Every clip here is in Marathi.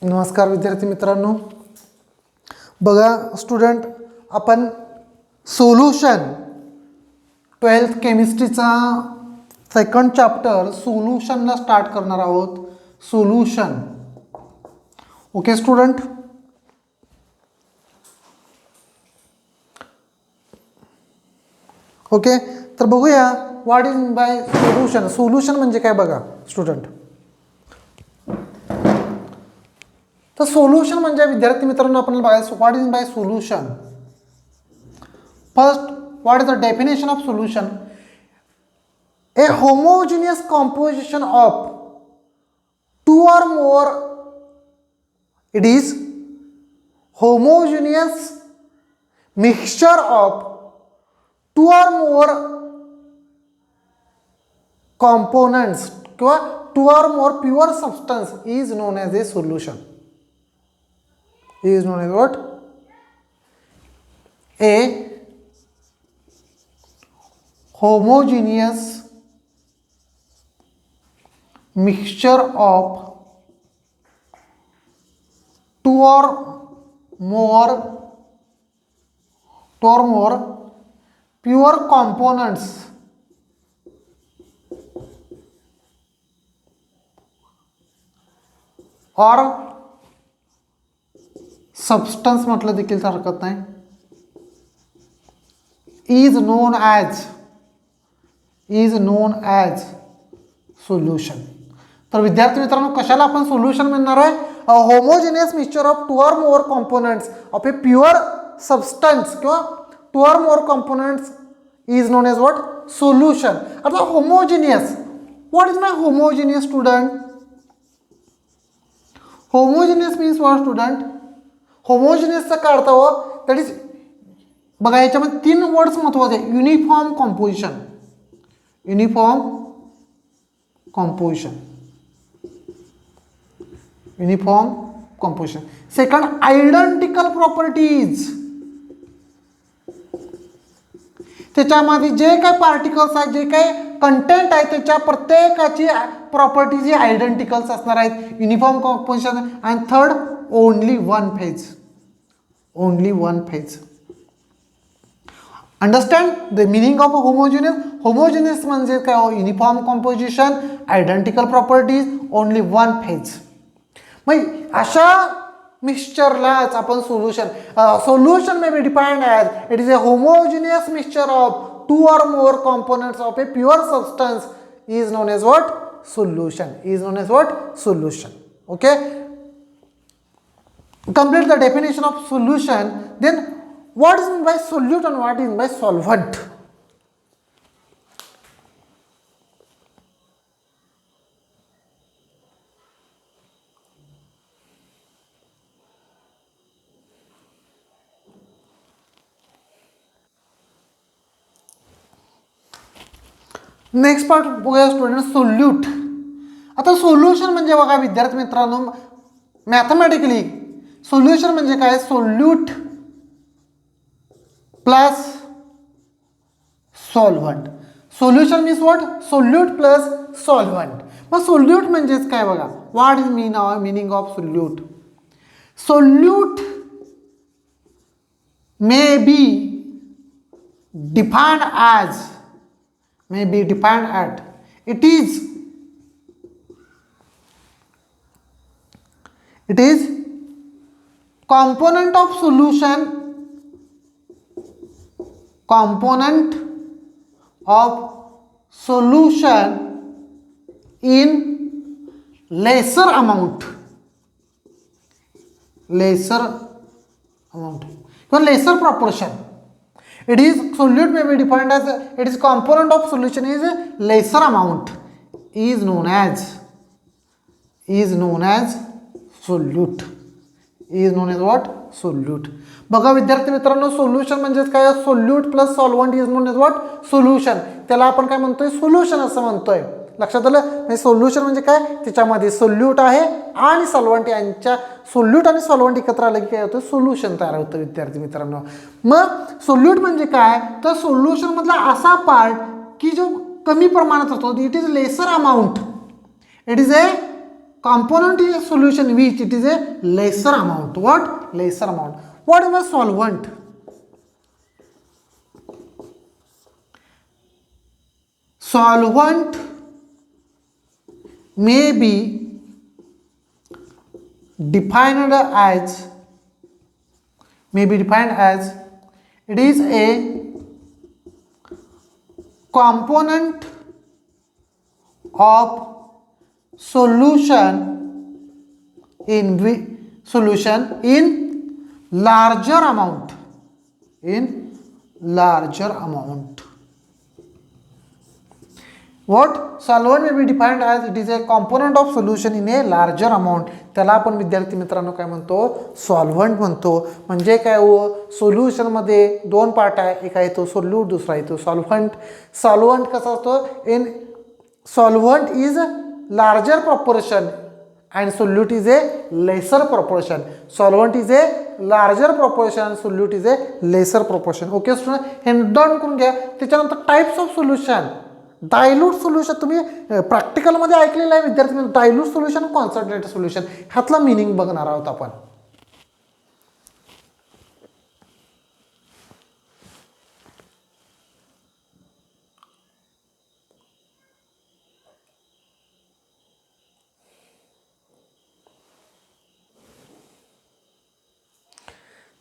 नमस्कार विद्यार्थी मित्रांनो, बघा स्टुडंट, आपण सोल्युशन 12th केमिस्ट्रीचा सेकंड चॅप्टर सोल्युशनला स्टार्ट करणार आहोत. सोल्युशन. Okay student, okay. तर बघूया what is by solution. Solution म्हणजे काय बघा स्टुडंट. तर सोल्युशन म्हणजे विद्यार्थी मित्रांनो आपण बघायचं what is by solution. First, what is the definition of solution? A homogeneous composition of two or more, it is homogeneous mixture of two or more components किंवा two or more pure substance is known as a solution. Is known as what? A homogeneous mixture of two or more pure components or substance म्हटलं देखील हरकत नाही, is known as solution. तर विद्यार्थी मित्रांनो कशाला आपण सोल्युशन म्हणणार आहे? A homogeneous mixture of two or more components of a pure substance किंवा two or more components is known as what? Solution. आता homogeneous, what is my homogeneous student? Homogeneous means what student? होमोजेनियसचा काय अर्थ हो? दॅट इज, बघा याच्यामध्ये 3 वर्ड्स महत्त्वाचे. Uniform composition. Uniform composition. Second, identical properties. त्याच्यामध्ये जे काही पार्टिकल्स आहेत, जे काही कंटेंट आहे, त्याच्या प्रत्येकाची प्रॉपर्टीज ही आयडेंटिकल्स असणार आहेत. Uniform composition. And third, only one phase. Understand the meaning of homogeneous. Homogeneous म्हणजे काय? Uniform composition, identical properties, only one phase. मग अशा मिक्सचरलाच आपण solution may be defined as it is a homogeneous mixture of two or more components of a pure substance is known as what? Solution. Okay, complete the definition of solution. Then what is meant by solute and what is meant by solvent? Next part बघूया स्टुडंट, सोल्यूट. आता सोल्युशन म्हणजे बघा विद्यार्थी मित्रांनो, मॅथमॅटिकली सोल्युशन म्हणजे काय? Solute plus solvent. Solution means what? Solute plus solvent. मग सोल्यूट म्हणजेच काय बघा? What is meaning of solute? Solute may be defined at it is component of solution in lesser amount or lesser proportion. It is solute may be defined as it is component of solution is lesser amount is known as solute. Is known as what? Solute. बघा विद्यार्थी मित्रांनो, सोल्युशन म्हणजेच काय? Solute plus solvent is known as what? Solution. त्याला आपण काय म्हणतोय? सोल्युशन असं म्हणतोय. लक्षात आलं? म्हणजे सोल्युशन म्हणजे काय? त्याच्यामध्ये सोल्यूट आहे आणि सॉल्व्हंट, यांच्या सोल्यूट आणि सॉल्व्हंट एकत्र आलं की काय होतं? सोल्युशन तयार होतं विद्यार्थी मित्रांनो. मग सोल्यूट म्हणजे काय? तर सोल्युशन मधला असा पार्ट की जो कमी प्रमाणात असतो. It is lesser amount. It is a component in a solution which it is a lesser amount. What? Lesser amount. What is a solvent? Solvent may be defined as it is a component of solution in larger amount. What? Solvent may be defined as it is a component of solution in a larger amount. त्याला आपण विद्यार्थी मित्रांनो काय म्हणतो? सॉल्व्हंट म्हणतो. म्हणजे काय हो? सोल्युशन मध्ये दोन पार्ट आहे, एक आहे तो सोल्यूट, दुसरा आहे तो सॉल्व्हंट. सॉल्व्हंट कसा असतो? In solvent is larger proportion and solute is a lesser proportion. Solvent is a larger proportion, solute is a lesser proportion. Okay student, हे डन करून घ्या. त्याच्यानंतर types of solution. Dilute solution तुम्ही प्रॅक्टिकलमध्ये ऐकलेलं आहे विद्यार्थी. डायल्यूट सोल्युशन, कॉन्सन्ट्रेटेड सोल्युशन, ह्यातला मिनिंग बघणार आहोत आपण.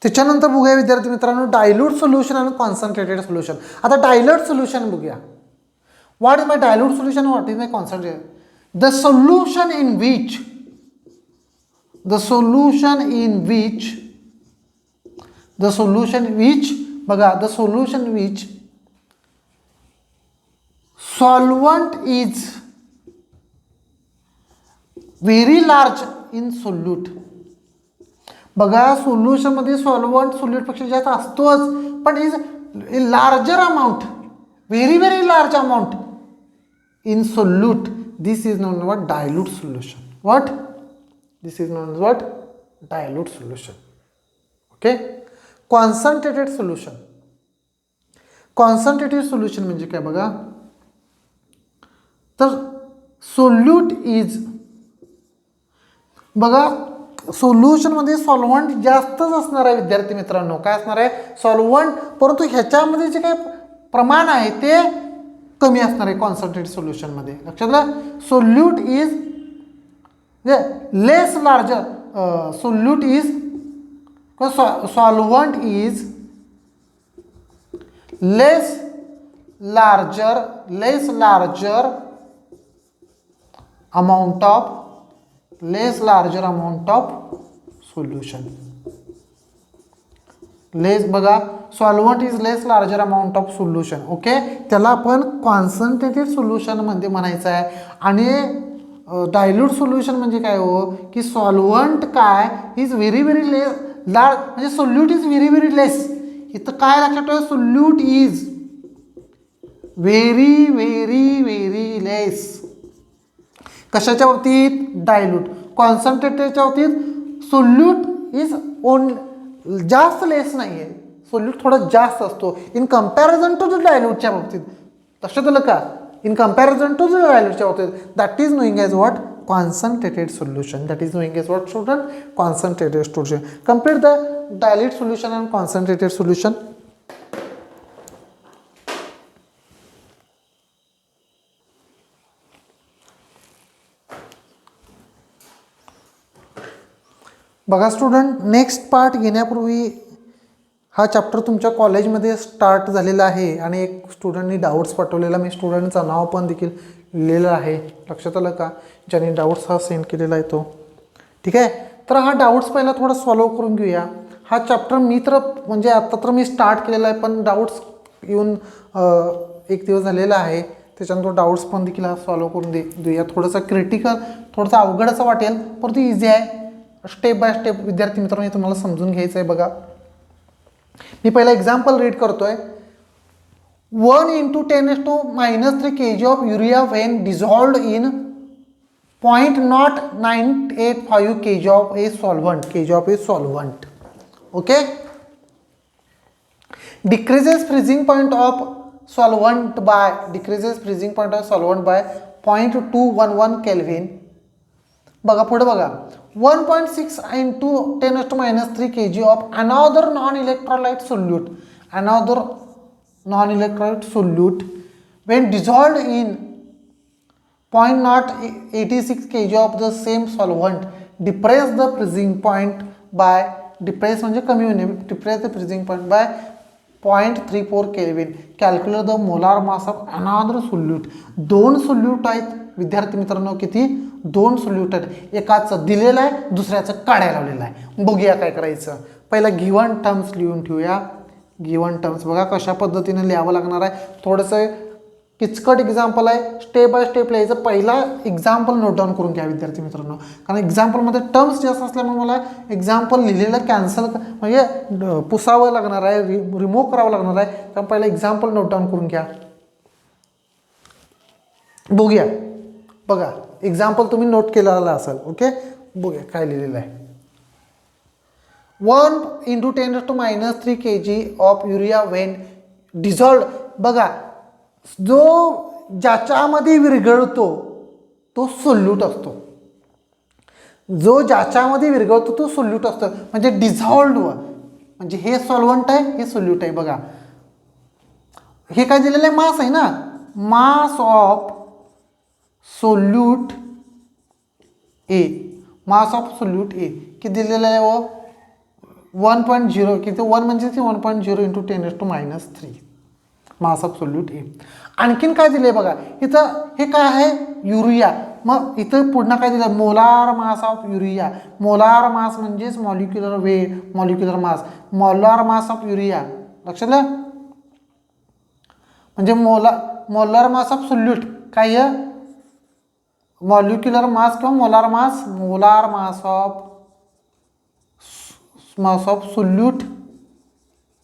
त्याच्यानंतर बघूया विद्यार्थी मित्रांनो डायल्यूट सोल्युशन आणि कॉन्सन्ट्रेटेड सोल्युशन. आता डायल्यूट सोल्युशन बघूया. What is my dilute solution, what is my concentrated? The solution in which बघा, the solution which solvent is very large in solute. बघा, सोल्युशनमध्ये सॉल्व्हंट सोल्यूटपेक्षा जास्त असतोच, पण is larger amount, very large amount in solute. This is non what? Dilute solution. What? This is non what? Dilute solution. Okay. Concentrated solution. Concentrated solution म्हणजे काय बघा, तर सोल्यूट इज, बघा सोल्युशनमध्ये सॉल्व्हंट जास्तच असणार आहे विद्यार्थी मित्रांनो. काय असणार आहे? सॉल्व्हंट, परंतु ह्याच्यामध्ये जे काही प्रमाण आहे ते कमी असणार आहे कॉन्सन्ट्रेटेड सोल्युशनमध्ये. लक्षात घ्या. Solute is less larger, solute is solvent is less larger amount of solution. बघा, solvent is less larger amount of solution. Okay. त्याला आपण कॉन्सन्ट्रेटेड सोल्युशन मध्ये म्हणायचं आहे. आणि डायल्यूट सोल्युशन म्हणजे काय हो, की सॉल्व्हंट काय इज व्हेरी लेस लार्ज, म्हणजे सोल्यूट इज व्हेरी लेस. इथं काय लक्षात ठेवा? सोल्यूट इज व्हेरी लेस. कशाच्या बाबतीत? डायल्यूट. कॉन्सन्ट्रेटेडच्या बाबतीत सोल्यूट इज जास्त लेस नाही आहे, सोल्यूट थोडा जास्त असतो इन कंपॅरिझन टू द डायल्यूटच्या बाबतीत. लक्षात आलं का? इन कंपॅरिझन टू द डायल्यूटच्या बाबतीत. That is knowing as what? Concentrated solution. That is knowing as what student? Concentrated solution. Complete the dilute solution and concentrated solution. बघा स्टुडंट, नेक्स्ट पार्ट घेण्यापूर्वी हा चॅप्टर तुमच्या कॉलेजमध्ये स्टार्ट झालेला आहे आणि एक स्टुडंटनी डाऊट्स पाठवलेला. मी स्टुडंटचं नाव पण देखील लिहिलेलं आहे. लक्षात आलं का? ज्याने डाऊट्स हा सेंड केलेला आहे तो. ठीक आहे. तर हा डाऊट्स पहिला थोडा सॉल्व करून घेऊया. हा चॅप्टर मी तर म्हणजे आत्ता तर मी स्टार्ट केलेला आहे, पण डाऊट्स येऊन एक दिवस झालेला आहे. त्याच्यानंतर डाऊट्स पण देखील हा सॉल्व करून देऊया. थोडंसं क्रिटिकल, थोडंसं अवघड असं वाटेल, परंतु इझी आहे. स्टेप बाय स्टेप विद्यार्थी मित्रांनो तुम्हाला समजून घ्यायचं आहे. बघा, मी पहिला एक्झाम्पल रीड करतोय. 1 × 10⁻³ kg of urea when dissolved in 0.0985 kg of a solvent. Okay. decreases freezing point of solvent by 0.211 Kelvin. बघा पुढे बघा 1.6 into 10⁻³ kg of another non-electrolyte solute. Another non-electrolyte solute when dissolved in 0.086 kg of the same solvent depress the freezing point by depress म्हणजे कमी होणे depress the freezing point by 0.34 Kelvin. Calculate the molar mass of another solute. दोन सोल्यूट आहेत विद्यार्थी मित्रांनो, किती? दोन सोल्यूट आहेत. एकाचं दिलेलं आहे, दुसऱ्याचं काढायला लावलेलं आहे. बघूया काय करायचं. पहिला गिवन टर्म्स लिहून ठेवूया. गिवन टर्म्स बघा कशा पद्धतीने लिहावं लागणार आहे. थोडंसं किचकट एक्झाम्पल आहे, स्टेप बाय स्टेप लिहायचं. पहिला एक्झाम्पल नोट डाऊन करून घ्या विद्यार्थी मित्रांनो, कारण एक्झाम्पलमध्ये टर्म्स जास्त असल्यामुळे मला एक्झाम्पल लिहिलेलं कॅन्सल म्हणजे पुसावं लागणार आहे, रिमूव्ह करावं लागणार आहे. त्यामुळे पहिला एक्झाम्पल नोट डाऊन करून घ्या. बघूया बघा एक्झाम्पल तुम्ही नोट केलेला असेल. ओके, बघूया काय लिहिलेलं आहे. 1 into 10⁻³ kg of urea Wien dissolved. बघा जो ज्याच्यामध्ये विरघळतो तो सोल्यूट असतो. जो ज्याच्यामध्ये विरघळतो तो सोल्यूट असतो म्हणजे डिझॉल्ड. म्हणजे हे सॉल्व्हंट आहे, हे सोल्यूट आहे. बघा हे काय दिलेलं आहे, मास आहे ना, mass of solute A. Mass of solute A किती दिलेलं आहे व 1.0 किती 1 म्हणजे 1.0 into 10⁻³ मास ऑफ सोल्यूट ए. आणखीन काय दिले बघा इथं, हे काय आहे युरिया. मग इथं पुन्हा काय दिलं, molar mass of urea. Molar mass म्हणजेच molecular weight, molecular mass. Molar mass of urea लक्षात आलं. म्हणजे मोलार मास ऑफ सोल्यूट काय आहे, मॉलिक्युलर मास किंवा molar mass. Molar mass of solute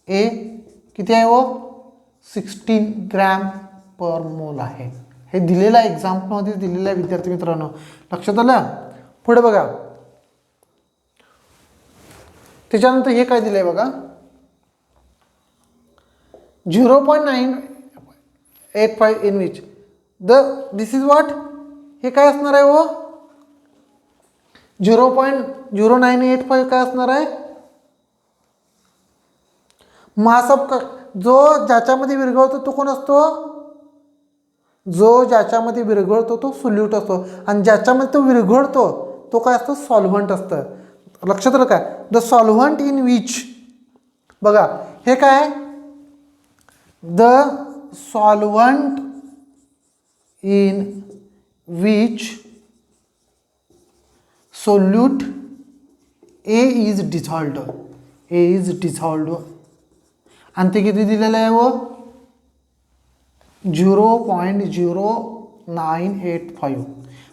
A किती आहे व 16 ग्रॅम पर मोल आहे. हे दिलेलं आहे, एक्झाम्पलमध्ये दिलेलं आहे विद्यार्थी मित्रांनो, लक्षात आलं. पुढे बघा त्याच्यानंतर हे काय दिलं आहे बघा 0.985 in which this is what. हे काय असणार आहे व 0.0985 काय असणार आहे, मास ऑफ. जो ज्याच्यामध्ये विरघळतो तो कोण असतो, जो ज्याच्यामध्ये विरघळतो तो सोल्यूट असतो. आणि ज्याच्यामध्ये तो विरघळतो तो काय असतो, सॉल्व्हंट असतं. लक्षात आलं काय. The solvent in which. बघा हे काय, the solvent in which solute A is dissolved. A is dissolved आणि ते किती दिलेलं आहे व 0.0985.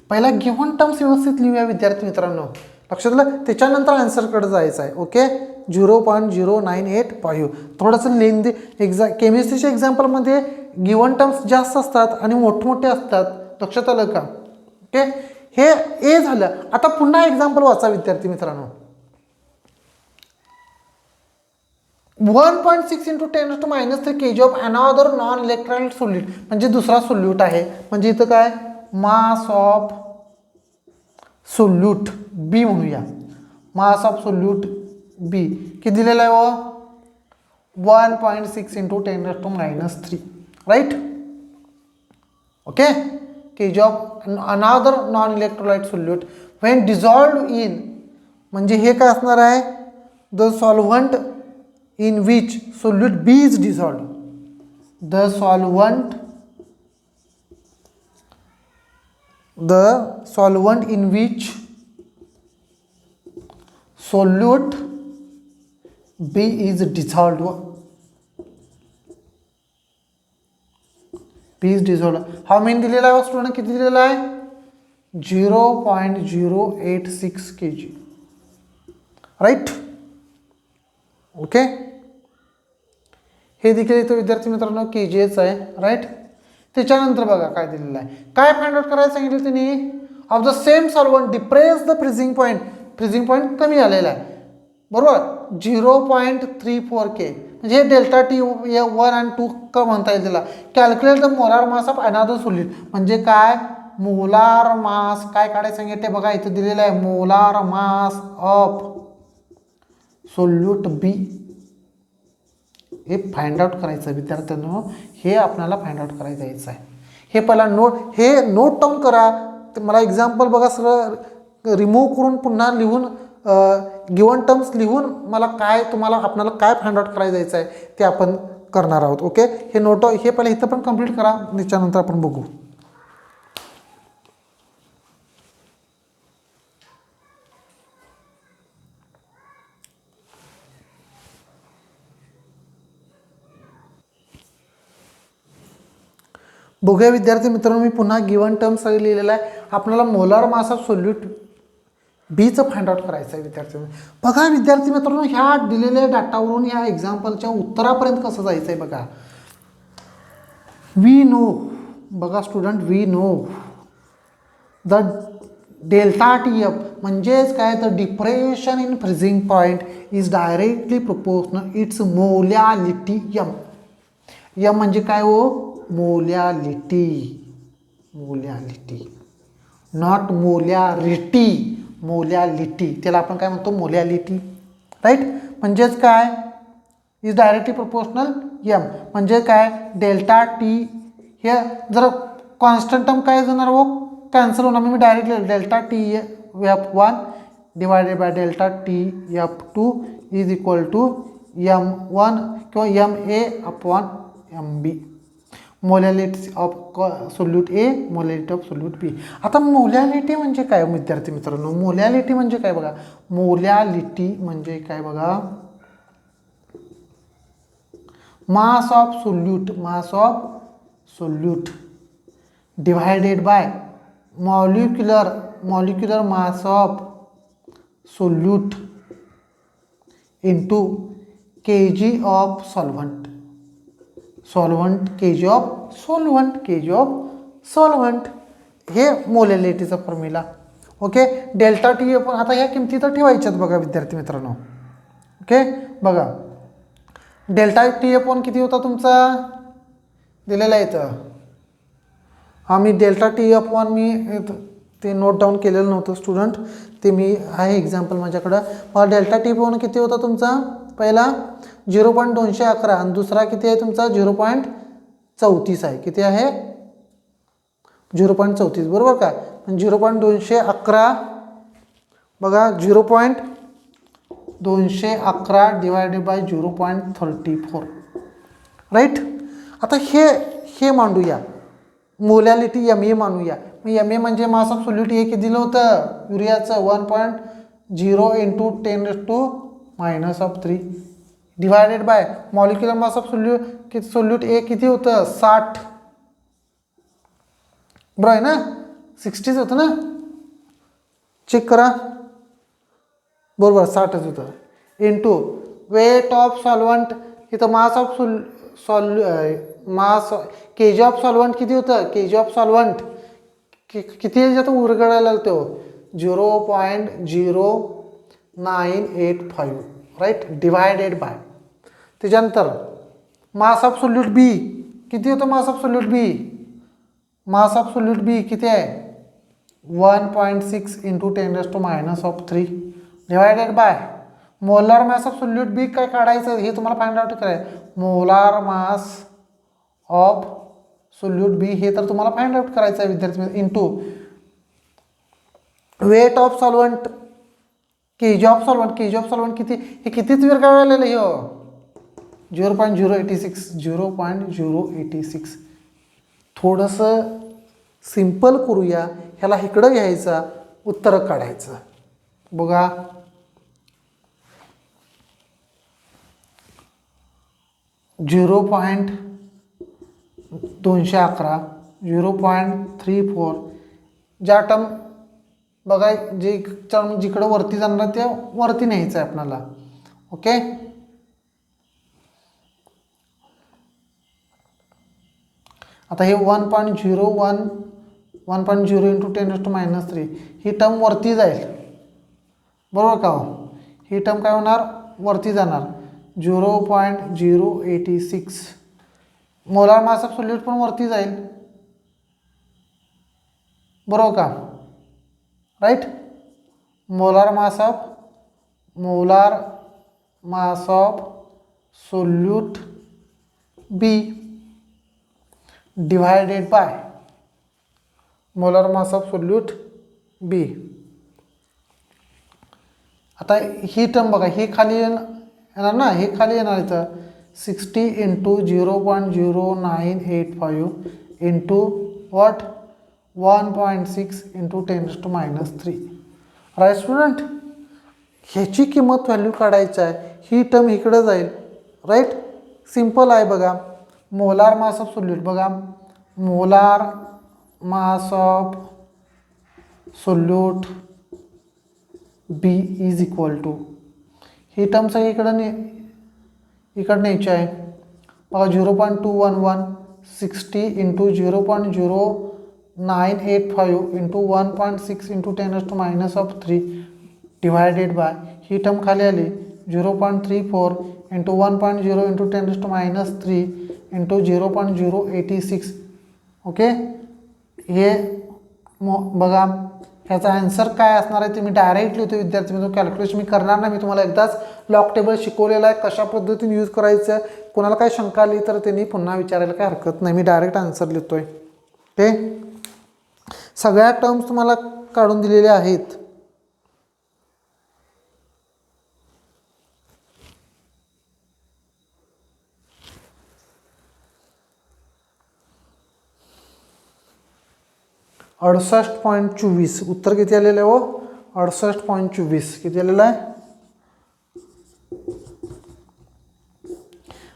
पहिला गिव्हन टर्म्स व्यवस्थित लिहूया विद्यार्थी मित्रांनो, लक्षात आलं. त्याच्यानंतर आन्सरकडे जायचं आहे. ओके, 0.0985. थोडंसं लेंदी केमिस्ट्रीच्या एक्झाम्पलमध्ये गिव्हन टर्म्स जास्त असतात आणि मोठमोठे असतात, लक्षात आलं का. ओके, हे ए झालं. आता पुन्हा एक्झाम्पल वाचा विद्यार्थी मित्रांनो. 1.6 into 10⁻³ kg of another non electrolyte solute म्हणजे दुसरा सोल्यूट आहे. म्हणजे इथं काय मास ऑफ सोल्यूट बी म्हणूया. मास ऑफ सोल्यूट बी किती दिलेलं आहे व 1.6 into 10⁻³ right. Okay, kg of another non electrolyte solute when dissolved in. म्हणजे हे काय असणार आहे, the solvent in which solute B is dissolved. The solvent in which solute B is dissolved. B is dissolved. How many दिलेला आहे स्टुडंट, किती दिलेला आहे 0.086 kg राईट. ओके, हे देखील इथं विद्यार्थी मित्रांनो KGच आहे राईट. त्याच्यानंतर बघा काय दिलेलं आहे, काय फाइंड आउट करायला सांगितलं त्यांनी, of the same solvent depress the freezing point. Freezing point कमी आलेला आहे बरोबर 0.34 K. म्हणजे हे डेल्टा T 1 आणि 2 का म्हणता येईल त्याला. Calculate the molar mass of another solute म्हणजे काय, मोलार मास काय काढायचं सांगितले बघा, इथं दिलेलं आहे molar mass of solute B. हे फाइंड आउट करायचं विद्यार्थ्यांनो, हे आपल्याला फाइंड आउट करायचं यायचं आहे. हे पहिला नोट डाऊन करा. तर मला एक्झाम्पल बघा सगळं रिमूव्ह करून पुन्हा लिहून गिवन टर्म्स लिहून मला काय तुम्हाला आपल्याला काय फाइंड आउट करायचं जायचं आहे ते आपण करणार आहोत. ओके, हे नोट हे पहिला इथं पण कंप्लीट करा, त्याच्यानंतर आपण बघू. बघूया विद्यार्थी मित्रांनो, मी पुन्हा गिवन टर्म्स लिहिलेला आहे. आपल्याला मोलार मास ऑफ सोल्यूट बीचं फाइंड आउट करायचं आहे विद्यार्थी. बघा विद्यार्थी मित्रांनो, ह्या दिलेल्या डाटावरून ह्या एक्झाम्पलच्या उत्तरापर्यंत कसं जायचं आहे बघा. वी नो, बघा student, we know the delta T F म्हणजेच काय, तर depression in freezing point is directly proportional its molality. M M म्हणजे काय हो, molality. Molality not molarity, molality, त्याला आपण काय म्हणतो, मोलॅलिटी. राईट, म्हणजेच काय, इज डायरेक्टली प्रोपोर्शनल यम म्हणजे काय, डेल्टा टी. हे जर कॉन्स्टंट टर्म काय जाणार हो, कॅन्सल होणार. मी directly delta T F1 divided by delta T F2 is equal to M1 किंवा MA upon MB. Molality of solute A, molality of solute B. आता मोलॅलिटी म्हणजे काय विद्यार्थी मित्रांनो, मोलॅलिटी म्हणजे काय बघा, मोलॅलिटी म्हणजे काय बघा, मास of solute, mass of solute divided by molecular mass of solute into kg of solvent. Solvent kg of solvent, kg of solvent, हे मोलॅलिटीचा फॉर्म्युला. ओके, डेल्टा टी आपण आता ह्या किमती तर ठेवायच्यात बघा विद्यार्थी मित्रांनो. ओके, बघा डेल्टा टी आपण किती होता तुमचा दिलेला आहे इथं. मी डेल्टा टी अपॉन मी ते नोट डाऊन केलेलं नव्हतं स्टुडंट, ते मी आहे एक्झाम्पल माझ्याकडं. मला डेल्टा टी अपॉन किती होता तुमचा, पहिला 0.211 आणि दुसरा किती आहे तुमचा 0.34 आहे. किती आहे 0.34 बरोबर का. 0.211 बघा, 0.211 डिवायडेड बाय 0.34. राईट, आता हे मांडूया, मोलॅलिटी MA मानूया. मग MA म्हणजे मास ऑफ सोल्यूट हे किती दिलं होतं युरियाचं 1.0 into 10⁻³ divided by molecular mass of solute A किती होतं 60. बरोबर आहे ना, 60च होतं ना, चेक करा, बरोबर 60च होतं. इंटू वेट ऑफ सॉल्व्हंट, इथं mass of mass kg of solvent किती होतं, kg ऑफ सॉल्व्हंट किती याच्यात उरगडायला तो 0.0985. राईट, डिवायडेड बाय त्याच्यानंतर मास ऑफ सोल्यूट बी किती होतं, mass of solute B, mass of solute B किती आहे 1.6 into 10⁻³ divided by molar mass of solute B काय काढायचं हे तुम्हाला फाइंड आउट करायचं. Molar mass of solute B हे तर तुम्हाला फाइंड आउट करायचं आहे विद्यार्थी. Into weight of solvent kg of solvent, kg of solvent किती, हे कितीच वेळ काढलेलं हे 0.086. थोडंसं सिंपल करूया, ह्याला इकडं घ्यायचा, उत्तर काढायचं. बघा 0.211 0.34 ज्या टर्म बघा, जे टर्म जिकडं वरती जाणार ते वरती न्यायचं आहे आपल्याला. ओके, आता हे 1.0 इंटू 10⁻³ ही टर्म वरती जाईल, बरोबर का हो. ही टर्म काय होणार, वरती जाणार 0.086. मोलार मास ऑफ सोल्यूट पण वरती जाईल. बरोबर का, right. Molar mass of solute B divided by molar mass of solute B. आता ही टर्म बघा, ही खाली येणार ना, हे खाली येणार इथं 60 into 0.0985 into what 1.6 into 10⁻³ right student. ह्याची किंमत व्हॅल्यू काढायची आहे, ही टर्म इकडं जाईल, राईट. सिम्पल आहे बघा. मोलार मास ऑफ सोल्यूट बघा, molar mass of solute B is equal to, ही टर्म सगळी इकडं न्यायची आहे बघा. 0.211 60 into 0.0985 into 1.6 into 10⁻³ divided by, ही टर्म खाली आली 0.34 इंटू 1.0 इंटू 10⁻³ इंटू 0.086. ओके, हे बघा ह्याचा आन्सर काय असणार आहे ते मी डायरेक्ट लिहितो विद्यार्थी मित्रांनो. कॅल्क्युलेशन मी करणार नाही, मी तुम्हाला एकदाच लॉग टेबल शिकवलेला आहे, कशा पद्धतीने यूज करायचं. कोणाला काय शंका आली तर त्यांनी पुन्हा विचारायला काही हरकत नाही, मी डायरेक्ट आन्सर लिहितोय. ओके, सगळ्या टर्म्स तुम्हाला काढून दिलेल्या आहेत. $68.24 उत्तर किती आलेलं आहे हो? 68.24 किती आलेलं आहे.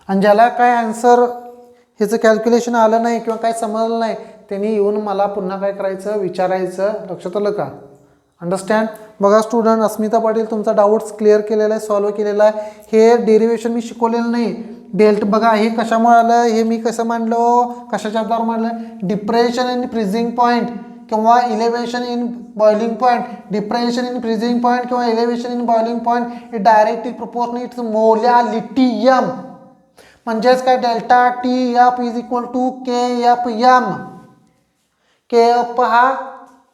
आणि ज्याला काय आन्सर ह्याचं कॅल्क्युलेशन आलं नाही किंवा काय समजलं नाही त्यांनी येऊन मला पुन्हा काय करायचं, विचारायचं. लक्षात आलं का? अंडरस्टँड. बघा स्टुडंट, अस्मिता पाटील तुमचा डाऊट्स क्लिअर केलेला आहे, सॉल्व्ह केलेला आहे. हे डेरिवेशन मी शिकवलेलं नाही. डेल्ट बघा हे कशामुळे आलं, हे मी कसं मांडलं, कशाच्या आधारावर मांडलं. डिप्रेशन इन फ्रीजिंग पॉईंट किंवा elevation in boiling point. Depression in freezing point किंवा elevation in boiling point it directly proportional its molality. म्हणजेच काय, delta T F is equal to K F M. K F हा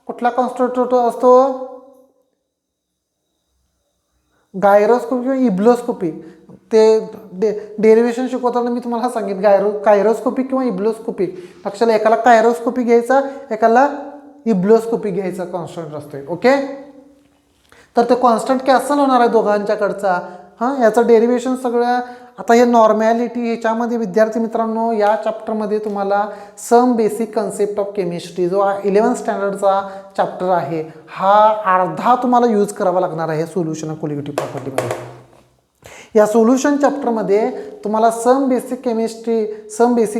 कुठला कॉन्स्टिट्यूट असतो, गायरोस्कोपी किंवा इब्लोस्कोपी. ते डेरिवेशन शिकवताना मी तुम्हाला सांगितलं कायरोस्कोपी किंवा इब्लोस्कोपी. लक्षात, एकाला कायरोस्कोपी घ्यायचा, एकाला इब्लोस्कोपी घ्यायचा कॉन्स्टंट असतोय. ओके, तर ते कॉन्स्टंट कॅन्सल होणार आहे दोघांच्याकडचा. हां, याचं डेरिवेशन सगळं. आता हे नॉर्मॅलिटी ह्याच्यामध्ये विद्यार्थी मित्रांनो या चॅप्टरमध्ये तुम्हाला some basic concept of chemistry जो 11th स्टँडर्डचा चॅप्टर आहे हा अर्धा तुम्हाला यूज करावा लागणार आहे सोल्युशन ऑफ कोलिगेटिव्ह प्रॉपर्टीमध्ये. या सोल्युशन चॅप्टरमध्ये तुम्हाला some basic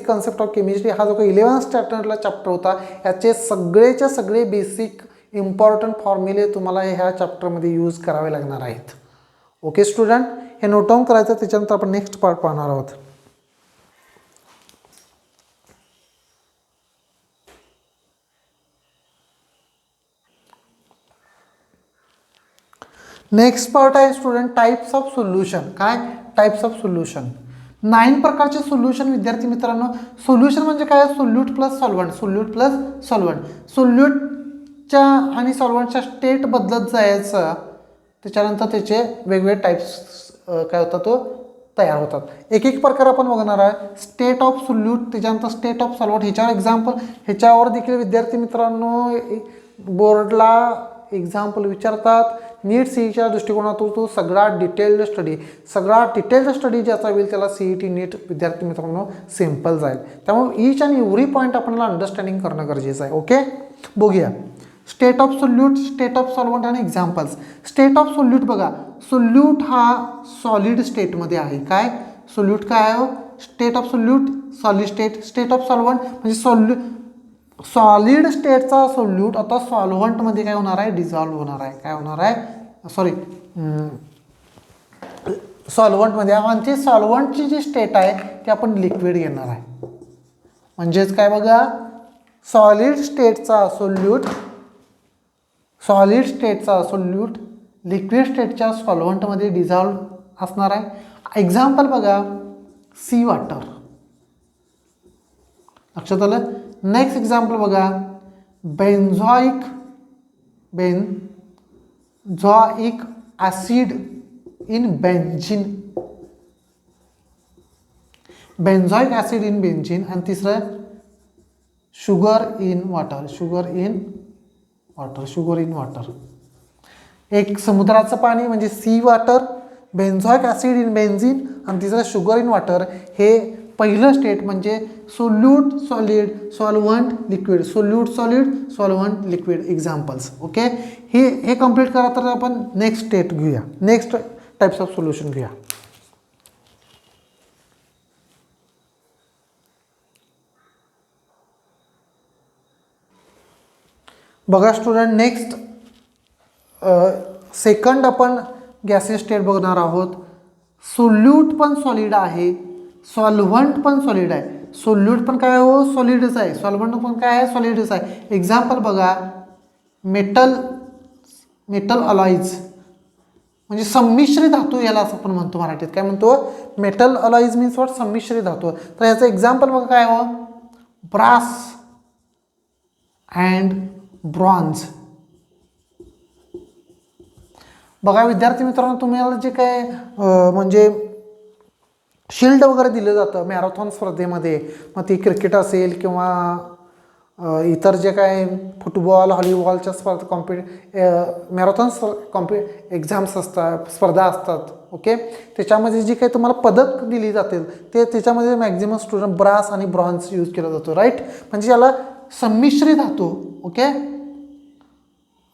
concept of chemistry हा जो काही 11th स्टँडर्डला चॅप्टर होता याचे सगळेच्या सगळे बेसिक इम्पॉर्टंट फॉर्म्युले तुम्हाला ह्या चॅप्टरमध्ये यूज करावे लागणार आहेत. ओके स्टुडंट, हे नोट डाऊन करायचं, त्याच्यानंतर आपण नेक्स्ट पार्ट पाहणार आहोत. नेक्स्ट पार्ट आहे स्टुडंट टाइप्स ऑफ सोल्युशन. काय टाइप्स ऑफ सोल्युशन? 9 प्रकारचे सोल्युशन विद्यार्थी मित्रांनो. सोल्युशन म्हणजे काय? Solute plus solvent. Solute plus solvent. सोल्यूटच्या आणि सॉल्व्हंटच्या स्टेट बदलत जायचं, त्याच्यानंतर त्याचे वेगवेगळे टाइप्स काय होतात तो तयार होतात. एक एक प्रकार आपण बघणार आहे. स्टेट ऑफ सोल्यूट, त्याच्यानंतर स्टेट ऑफ सॉल्व्हंट. ह्याच्यावर एक्झाम्पल, ह्याच्यावर देखील विद्यार्थी मित्रांनो बोर्डला एक्झाम्पल विचारतात. नीट सीईच्या दृष्टिकोनातून तो सगळा डिटेल्ड स्टडी ज्याचा होईल त्याला सीईटी नीट विद्यार्थी मित्रांनो सिम्पल जाईल. त्यामुळे ईच आणि एव्हरी पॉईंट आपल्याला अंडरस्टँडिंग करणं गरजेचं आहे. ओके, बघूया state of solute, state of solvent आणि एक्झाम्पल्स. स्टेट ऑफ सोल्यूट बघा, सोल्यूट हा सॉलिड स्टेटमध्ये आहे. काय सोल्यूट काय आहे? State of solute solid state. State of solvent म्हणजे सॉलिड स्टेटचा सोल्यूट आता सॉल्व्हंटमध्ये काय होणार आहे? डिझॉल्व्ह होणार आहे. काय होणार आहे? सॉल्व्हंटमध्ये. आणि सॉल्व्हंटची जी स्टेट आहे ती आपण लिक्विड घेणार आहे. म्हणजेच काय बघा, सॉलिड स्टेटचा सोल्यूट लिक्विड स्टेटच्या सॉल्व्हंटमध्ये डिझॉल्व्ह असणार आहे. एक्झाम्पल बघा, सी वॉटर. लक्षात आलं? नेक्स्ट एक्झाम्पल बघा, benzoic acid in benzene, benzoic acid in benzene. आणि तिसरं शुगर इन वॉटर. एक समुद्राचं पाणी म्हणजे sea water, benzoic acid in benzene आणि तिसरं शुगर इन वॉटर. हे पहिलं स्टेट म्हणजे solute solid solvent liquid, solute solid solvent liquid examples. Okay, हे कंप्लीट करा. तर आपण नेक्स्ट स्टेट घेऊया, नेक्स्ट टाइप्स ऑफ सोल्युशन घेऊया. बघा स्टुडंट, नेक्स्ट सेकंड आपण गॅसेस स्टेट बघणार आहोत. सोल्यूट पण सॉलिड आहे, सॉल्व्हंट पण सॉलिड आहे. सोल्यूट पण काय हो, सॉलिडच आहे. सॉल्व्हंट पण काय आहे, सॉलिडच आहे. एक्झाम्पल बघा, मेटल अलॉइज म्हणजे संमिश्र धातू, याला असं आपण म्हणतो मराठीत. काय म्हणतो, मेटल अलॉइज मीन्स व्हॉट, संमिश्र धातू. तर याचं एक्झाम्पल बघा काय हो, ब्रास अँड ब्रॉन्झ. बघा विद्यार्थी मित्रांनो, तुम्हाला जे काय म्हणजे शिल्ड वगैरे दिलं जातं मॅरेथॉन स्पर्धेमध्ये, मग ती क्रिकेट असेल किंवा इतर जे काय फुटबॉल व्हॉलीबॉलच्या मॅरेथॉन एक्झाम्स असतात, स्पर्धा असतात. ओके, त्याच्यामध्ये जी काही तुम्हाला पदक दिली जातील त्याच्यामध्ये मॅक्झिमम स्टुडंट ब्रास आणि ब्रॉन्झ यूज केला जातो. राईट, म्हणजे याला संमिश्र धातू. ओके,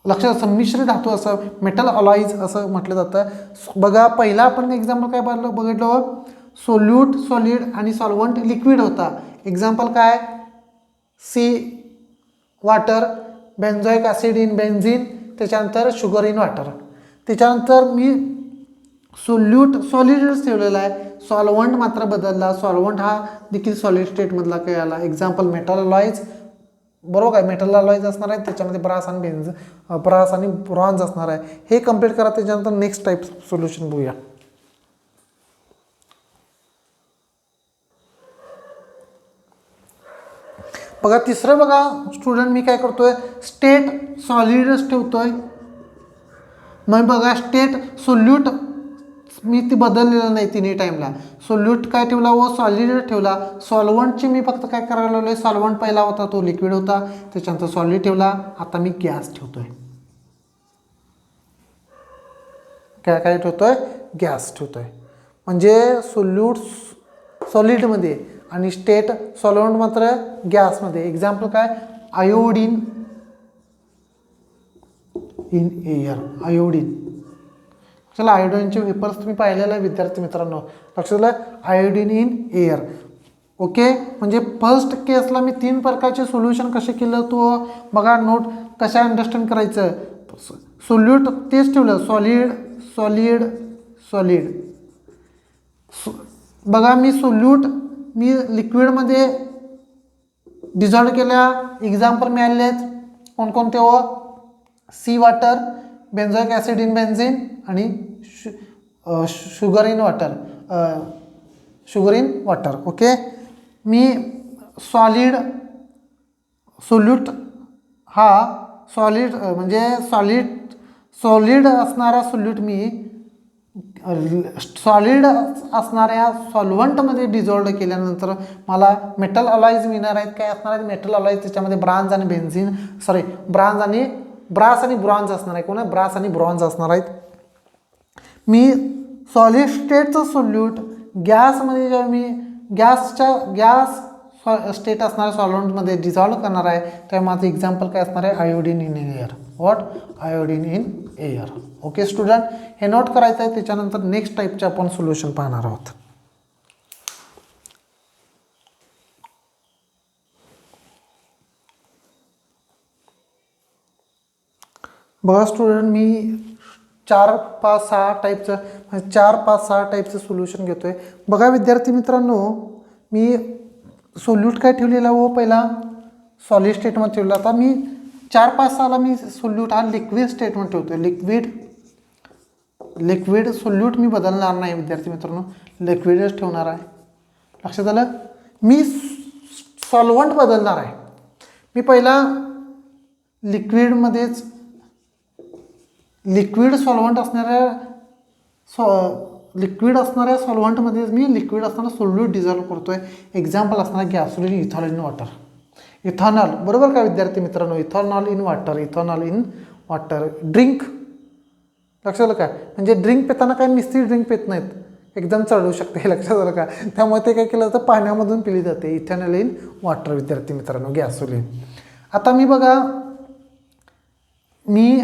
लक्षात, संमिश्र धातू असं मेटल अलॉइज असं म्हटलं जातं. बघा पहिला आपण एक्झाम्पल काय बघितलं, सोल्यूट सॉलिड आणि सॉल्व्हंट लिक्विड होता. एक्झाम्पल काय, sea water, benzoic acid in benzene, त्याच्यानंतर शुगर इन वॉटर. त्याच्यानंतर मी सोल्यूट सॉलिडच ठेवलेला आहे, सॉल्व्हंट मात्र बदलला. सॉल्व्हंट हा देखील सॉलिड स्टेटमधला काय आला. एक्झाम्पल मेटल अलॉइज, बरोबर काय, मेटल अलॉइज असणार आहे, त्याच्यामध्ये ब्रास आणि ब्रॉन्झ असणार आहे. हे कम्प्लीट करा. त्याच्यानंतर नेक्स्ट टाईप सोल्युशन बघूया. बघा तिसरं, बघा स्टुडंट, मी काय करतोय, स्टेट सॉलिडच ठेवतोय. मग बघा स्टेट सोल्यूट मी ती बदललेलं नाही तिन्ही टाईमला. सोल्यूट काय ठेवला व सॉलिड ठेवला. सॉल्व्हंटची मी फक्त काय करायला लागलोय, सॉल्व्हंट पहिला होता तो लिक्विड होता, त्याच्यानंतर सॉलिड ठेवला, आता मी गॅस ठेवतोय. काय ठेवतोय, गॅस ठेवतोय. म्हणजे सोल्यूट सॉलिडमध्ये आणि स्टेट सॉल्व्हंट मात्र गॅसमध्ये. एक्झाम्पल काय, आयोडीन इन एअर, आयोडीन. चला, आयोडीनचे वेपर्स तुम्ही पाहिलेलं आहे विद्यार्थी मित्रांनो, लक्षात आलं, आयोडीन इन एअर. ओके, म्हणजे फर्स्ट केसला मी 3 प्रकारचे सोल्युशन कसे केलं तो बघा, नोट कशा अंडरस्टँड करायचं. सोल्यूट तेच ठेवलं, सॉलिड सॉलिड सॉलिड. बघा मी सोल्यूट मी लिक्विडमध्ये डिझॉल्व केल्या. एक्झाम्पल मिळाले आहेत कोणकोणते हो, sea water, benzoic acid in benzene आणि शुगर इन वॉटर. ओके, मी सोल्यूट हा सॉलिड म्हणजे सॉलिड असणारा सोल्यूट मी सॉलिड असणाऱ्या सॉल्व्हंटमध्ये डिझॉल्व केल्यानंतर मला मेटल अलॉइज मिळणार आहेत. काय असणार आहेत, मेटल अलॉइज. त्याच्यामध्ये ब्रास आणि ब्रॉन्झ असणार आहे. कोण आहे, ब्रास आणि ब्रॉन्झ असणार आहेत. मी सॉलिड स्टेटचं सोल्यूट गॅसमध्ये जेव्हा मी गॅस स्टेट असणाऱ्या सॉल्व्हंटमध्ये डिझॉल्व करणार आहे, तेव्हा माझं एक्झाम्पल काय असणार आहे, iodine in air. What, iodine in air. Okay student, हे नोट करायचं आहे. त्याच्यानंतर नेक्स्ट टाईपचे आपण सोल्युशन पाहणार आहोत. बघा स्टुडंट, मी 4-5-6 टाईपचं सोल्युशन घेतोय. बघा विद्यार्थी मित्रांनो, मी सोल्यूट काय ठेवलेला हो, पहिला सॉलिड स्टेटमध्ये ठेवला. आता मी 4-5-6ला मी सोल्यूट हा लिक्विड स्टेटमध्ये ठेवतोय. लिक्विड सोल्यूट मी बदलणार नाही विद्यार्थी मित्रांनो, लिक्विडच ठेवणार आहे. लक्षात आलं. मी सॉल्व्हंट बदलणार आहे. मी पहिला लिक्विडमध्येच लिक्विड सॉल्व्हंटमध्येच मी लिक्विड असणारा सोल्यूट डिझॉल्व करतो आहे. एक्झाम्पल असणारा गॅसोलिन, इथॉनॉल इन वॉटर. इथॉनॉल बरोबर का विद्यार्थी मित्रांनो, ethanol in water, ethanol in water. Drink लक्षात आलं का, म्हणजे ड्रिंक पिताना काय नुसती ड्रिंक पित नाहीत, एकदम चढवू शकते, हे लक्षात आलं का. त्यामुळे ते काय केलं जातं, पाण्यामधून पिली जाते. इथेनॉल इन वॉटर विद्यार्थी मित्रांनो, गॅसोलिन. आता मी बघा, मी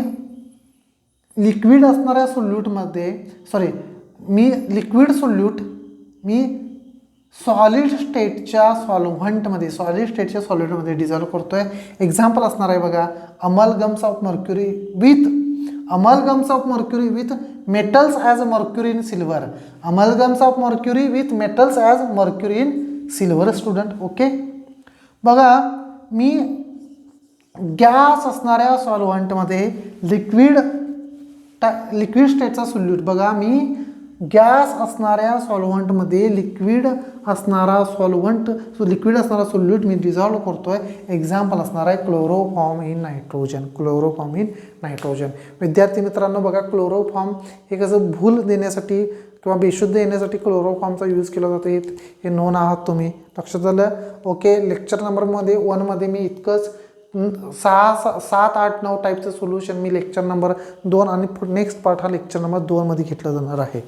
लिक्विड असणाऱ्या सोल्यूटमध्ये मी सॉलिड स्टेटच्या सॉल्व्हंटमध्ये डिझॉल्व करतो आहे. एक्झाम्पल असणार आहे बघा, amalgams of mercury with metals as mercury in silver. Amalgams of mercury with metals as mercury in silver student. Okay, बघा मी गॅस असणाऱ्या सॉल्व्हंटमध्ये लिक्विड स्टेटचा सोल्यूट, बघा मी गॅस असणाऱ्या सॉल्व्हंटमध्ये लिक्विड असणारा सोल्यूट मी डिझॉल्व करतो आहे. एक्झाम्पल असणार आहे क्लोरोफॉर्म इन नायट्रोजन. विद्यार्थी मित्रांनो बघा, क्लोरोफॉर्म हे कसं भूल देण्यासाठी किंवा बेशुद्ध येण्यासाठी क्लोरोफॉर्मचा यूज केला जातो, हे नोन आहात तुम्ही, लक्षात आलं. ओके, लेक्चर नंबर 1 मी इतकंच 6, 7, 8, 9 टाईपचं सोल्युशन मी लेक्चर नंबर 2 आणि नेक्स्ट पार्ट हा लेक्चर नंबर 2 घेतला जाणार आहे.